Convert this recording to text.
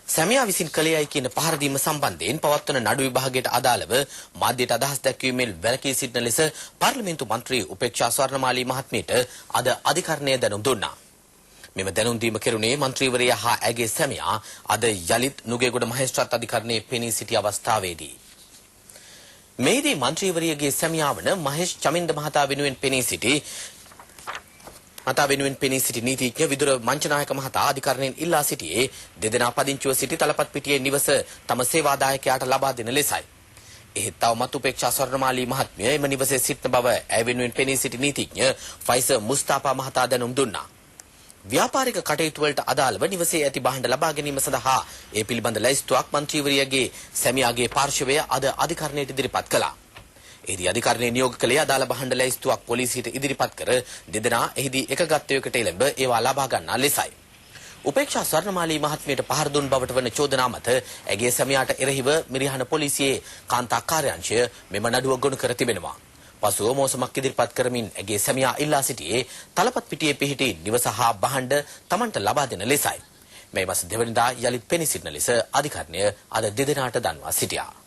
සැමියා විසින් කළේයි කියන පහර දීම සම්බන්ධයෙන් පවත්වන නඩු විභාගයට අදාළව මාධ්‍යට අදහස් දැක්වීමෙන් වැළකී සිටින ලෙස පාර්ලිමේන්තු මන්ත්‍රී උපේක්ෂා ස්වර්ණමාලී මහත්මියට අද අධිකරණය දැනුම් දුන්නා. මෙම දැනුම් දීම කෙරුණේ මන්ත්‍රීවරයා හා ඇගේ සැමියා අද යලිත් නුගේගොඩ මහේස්ත්‍රාත් අධිකරණයේ පෙනී සිටි අවස්ථාවේදී. මෙහිදී මන්ත්‍රීවරියගේ සැමියා වන මහේෂ් චමින්ද මහතා වෙනුවෙන් පෙනී සිටි නීතිඥ විදුර මංචනායක මහතා අධිකරණයෙන් ඉල්ලා සිටියේ දෙදෙනා පදිංචිව සිටි තලපත් පිටියේ නිවස තම සේවාදායකයාට ලබා දෙන ලෙසයි. එහෙත් තවමත් උපේක්ෂා ස්වර්ණමාලී මහත්මිය එම නිවසේ සිටින බව ඇය වෙනුවෙන් පෙනී සිටි නීතිඥ ෆයිසර් මුස්තාපා මහතා දැනුම් දුන්නා. ව්‍යාපාරික කටයුතු වලට අදාළව නිවසේ ඇති භාණ්ඩ ලබා ගැනීම සඳහා ඒ පිළිබඳ ලැයිස්තුවක් මන්ත්‍රීවරියගේ සැමියාගේ පාර්ශවය අද අධිකරණයට ඉදිරිපත් කළා. එහිදී අධිකරණයේ නියෝග කළේ අදාළ භාණ්ඩ ලැයිස්තුවක් පොලිසියට ඉදිරිපත් කර දෙදෙනා එහිදී එකගත්වයකට එළඹ ඒවා ලබා ගන්නා ලෙසයි. උපේක්ෂා ස්වර්ණමාලී මහත්මියට පහර දුන් බවට වන චෝදනා මත ඇගේ සැමියාට එරෙහිව මිරිහාන පොලිසියේ කාන්තා කාර්යාංශය මෙම නඩුව ගොනු කර තිබෙනවා. පසුව මෝසමක් ඉදිරිපත් කරමින් ඇගේ සැමියා ඉල්ලා සිටියේ තලපත් පිටියේ පිහිටි නිවස හා භාණ්ඩ තමන්ට ලබා දෙන ලෙසයි. මේ මාස 2 වෙනිදා යලිත් පෙනී සිටින ලෙස අධිකරණය අද දෙදෙනාට දන්වා සිටියා.